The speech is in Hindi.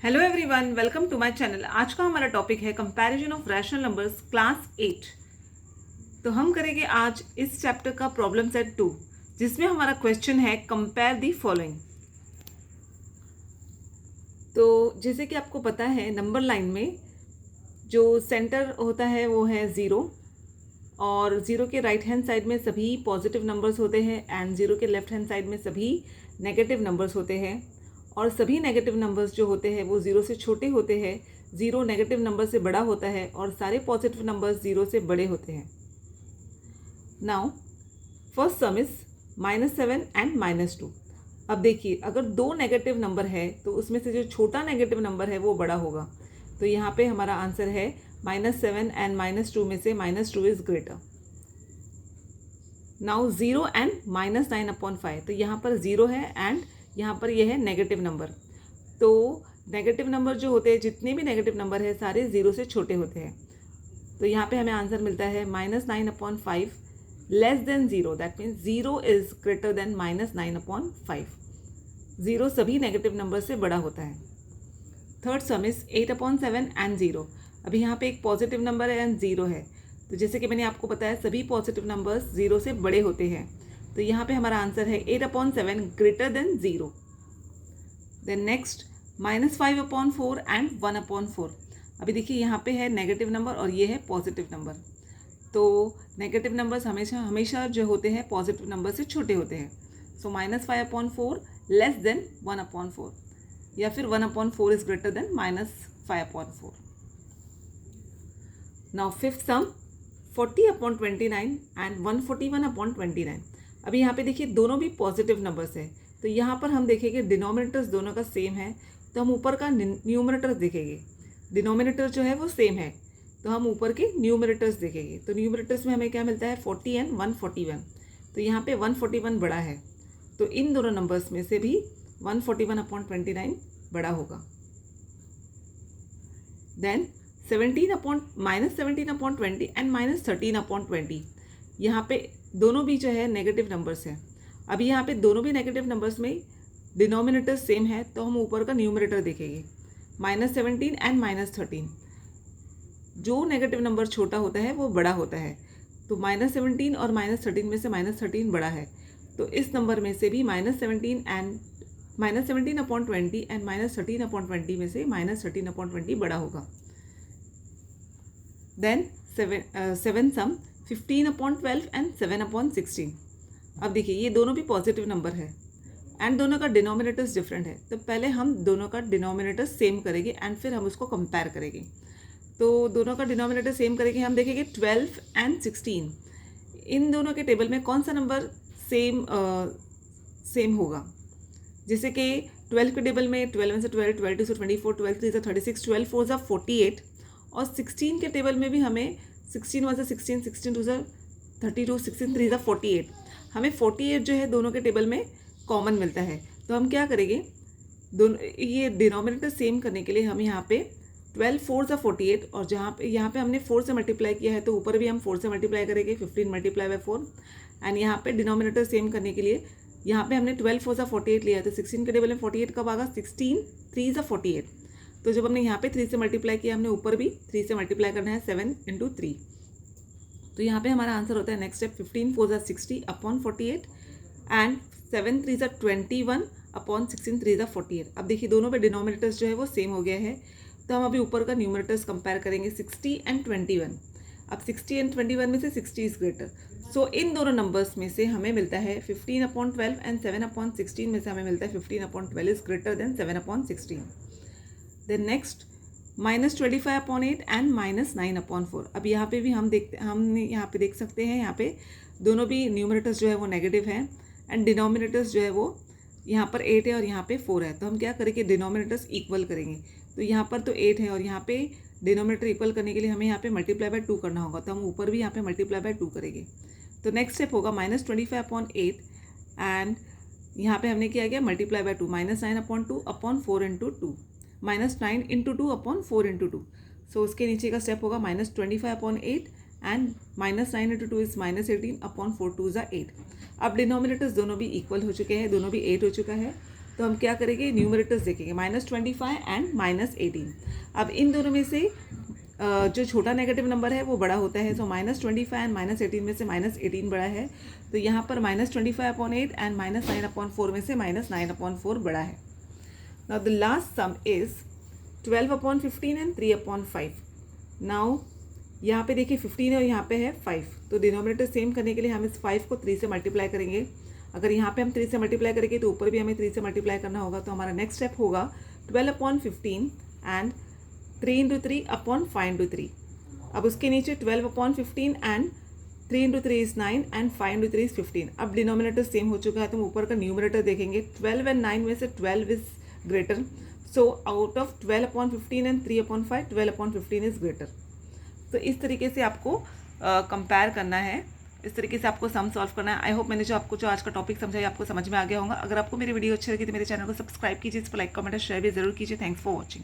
Hello everyone, welcome to my channel. आज का हमारा टॉपिक है comparison of rational numbers class 8। तो हम करेंगे आज इस चैप्टर का प्रॉब्लम सेट 2, जिसमें हमारा क्वेश्चन है कंपेयर दी फॉलोइंग। तो जैसे कि आपको पता है, नंबर लाइन में जो सेंटर होता है वो है 0, और 0 के राइट हैंड साइड में सभी पॉजिटिव नंबर्स होते हैं एंड 0 के लेफ्ट हैंड साइड में सभी नेगेटिव नंबर्स होते हैं। और सभी नेगेटिव नंबर्स जो होते हैं वो 0 से छोटे होते हैं, 0 नेगेटिव नंबर से बड़ा होता है और सारे पॉजिटिव नंबर्स 0 से बड़े होते हैं। Now first some is -7 and -2। अब देखिए, अगर दो नेगेटिव नंबर है तो उसमें से जो छोटा नेगेटिव नंबर है वो बड़ा होगा। तो यहाँ पे हमारा आंसर है -7 एंड -2 में से -2 इज ग्रेटर। Now 0 and -9/5। तो यहाँ पर 0 है एंड यहाँ पर यह है नेगेटिव नंबर। तो नेगेटिव नंबर जो होते हैं, जितने भी नेगेटिव नंबर है सारे 0 से छोटे होते हैं। तो यहाँ पे हमें आंसर मिलता है -9/5 less than 0। That means 0 is greater then -9/5। 0 सभी नेगेटिव नंबर से बड़ा होता है। Third some is 8/7 and 0। अभी यहाँ पे एक पॉजिटिव नंबर है एंड 0 है। तो जैसे कि मैंने आपको बताया, सभी पॉजिटिव नंबर्स 0 से बड़े होते हैं। तो यहाँ पे हमारा आंसर है 8/7 greater than 0। Then next -5/4 and 1/4। अभी देखिए, यहाँ पे है नेगेटिव नंबर और ये है पॉजिटिव नंबर। तो नेगेटिव नंबर्स हमेशा जो होते हैं पॉजिटिव नंबर से छोटे होते हैं। सो -5/4 लेस देन 1/4, या फिर 1/4 is greater then -5/4। Now fifth some 40/29 and 141/29। अभी यहाँ पे देखिए, दोनों भी पॉजिटिव नंबर्स है। तो यहाँ पर हम देखेंगे डिनोमिनेटर्स दोनों का सेम है, तो हम ऊपर का न्यूमरेटर्स देखेंगे। डिनोमिनेटर जो है वो सेम है, तो हम ऊपर के न्यूमरेटर्स देखेंगे। तो न्यूमरेटर्स में हमें क्या मिलता है, 40 एंड 141। तो यहाँ पे 141 बड़ा है, तो इन दोनों नंबर्स में से भी 141/29 बड़ा होगा। Then -17/20 and -13/20। यहाँ पे दोनों भी जो है नेगेटिव नंबर्स हैं। अभी यहाँ पे दोनों भी नेगेटिव नंबर्स में डिनोमिनेटर सेम है, तो हम ऊपर का न्यूमरेटर देखेंगे। -17 एंड -13। जो नेगेटिव नंबर छोटा होता है वो बड़ा होता है। तो -17 और -13 में से -13 बड़ा है। तो इस नंबर में से भी -17/20 एंड -13/20 में से -13/20 बड़ा होगा। Then seven sum 15/12 and 7/16। अब देखिए, ये दोनों भी पॉजिटिव नंबर है एंड दोनों का डिनोमिनेटर्स डिफरेंट है। तो पहले हम दोनों का डिनोमिनेटर सेम करेंगे एंड फिर हम उसको कंपेयर करेंगे। तो दोनों का डिनोमिनेटर सेम करेंगे, हम देखेंगे 12 एंड 16। इन दोनों के टेबल में कौन सा नंबर सेम होगा। जैसे कि 12 के टेबल में 12 1 से 12, 12 2 से 24, 12 3 से 36, 12 4 से 48। और 16 के टेबल में भी हमें 16 1 से 16, 16 2 से 32, 16 3 से 48। हमें 48 जो है दोनों के टेबल में कॉमन मिलता है। तो हम क्या करेंगे, दोनों ये डिनोमिनेटर सेम करने के लिए हम यहाँ पे 12 4 से 48, और जहाँ पे यहाँ पे हमने 4 से मल्टीप्लाई किया है तो ऊपर भी हम 4 से मल्टीप्लाई करेंगे, 15 × 4। एंड यहाँ पे डिनोमिनेटर सेम करने के लिए यहाँ पे हमने 12 4 से 48 लिया है, तो 16 के टेबल में 48 कब आएगा, 16 3 से 48। तो जब हमने यहाँ पे 3 से मल्टीप्लाई किया, हमने ऊपर भी 3 से मल्टीप्लाई करना है, 7 × 3। तो यहाँ पे हमारा आंसर होता है नेक्स्ट स्टेप 15 4 से 60/48 एंड 7 3 से 21/16 3 से 48। अब देखिए, दोनों पे डिनोमिनेटर्स जो है वो सेम हो गया है। तो हम अभी ऊपर का न्यूमरेटर्स कंपेयर करेंगे, 60 एंड 21। अब 60 एंड 21 में से 60 इज ग्रेटर। सो इन दोनों नंबर्स में से हमें मिलता है 15/12 एंड 7/16 में से हमें मिलता है 15/12 is greater than 7/16। Then next -25/8 and -9/4। अब यहाँ पे भी हम यहाँ पे देख सकते हैं, यहाँ पे दोनों भी न्यूमरेटर्स जो है वो नेगेटिव हैं एंड डिनोमिनेटर्स जो है वो यहाँ पर 8 है और यहाँ पे 4 है। तो हम क्या करेंगे, डिनोमिनेटर्स इक्वल करेंगे। तो यहाँ पर तो 8 है और यहाँ पे डिनोमिनेटर इक्वल करने के लिए हमें यहाँ पे मल्टीप्लाई बाय 2 करना होगा। तो हम ऊपर भी यहाँ पे मल्टीप्लाई बाय 2 करेंगे। तो नेक्स्ट स्टेप होगा -25/8 एंड यहाँ पे हमने किया गया मल्टीप्लाई बाय 2, -9/2/4 × 2, -9 × 2/4 × 2। सो उसके नीचे का स्टेप होगा -25/8 एंड -9 × 2 इज -18/4 2 = 8। अब डिनोमिनेटर्स दोनों भी इक्वल हो चुके हैं, दोनों भी 8 हो चुका है। तो हम क्या करेंगे, न्यूमरेटर्स देखेंगे, -25 एंड -18। अब इन दोनों में से जो छोटा नेगेटिव नंबर है वो बड़ा होता है, सो -25 एंड -18 में से -18 बड़ा है, तो यहाँ पर -25/8 एंड -9/4 में से -9/4 बड़ा है। Now the last some is 12/15 and 3/5। Now यहाँ पे देखिए 15 है और यहाँ पे है 5, तो डिनोमिनेटर सेम करने के लिए हम इस 5 को 3 से मल्टीप्लाई करेंगे। अगर यहाँ पे हम 3 से मल्टीप्लाई करेंगे तो ऊपर भी हमें 3 से मल्टीप्लाई करना होगा, तो हमारा नेक्स्ट स्टेप होगा 12/15 एंड 3 × 3/5 × 3। अब उसके नीचे 12/15 एंड 3 × 3 इज 9 एंड 5 × 3 इज 15। अब डिनोमिनेटर सेम हो चुका है, तो हम ऊपर का न्यूमरेटर देखेंगे। 12 एंड 9 में से 12 is greater, so out of 12/15 and 3/5, 12/15 is greater. तो इस तरीके से आपको कंपेयर करना है, इस तरीके से आपको सम सॉल्व करना है। आई होप मैंने जो आज का टॉपिक समझाया आपको समझ में आ गया होगा। अगर आपको मेरी वीडियो अच्छी लगी तो मेरे चैनल को सब्सक्राइब कीजिए, इस पर लाइक कमेंट और शेयर भी जरूर कीजिए। Thanks for watching.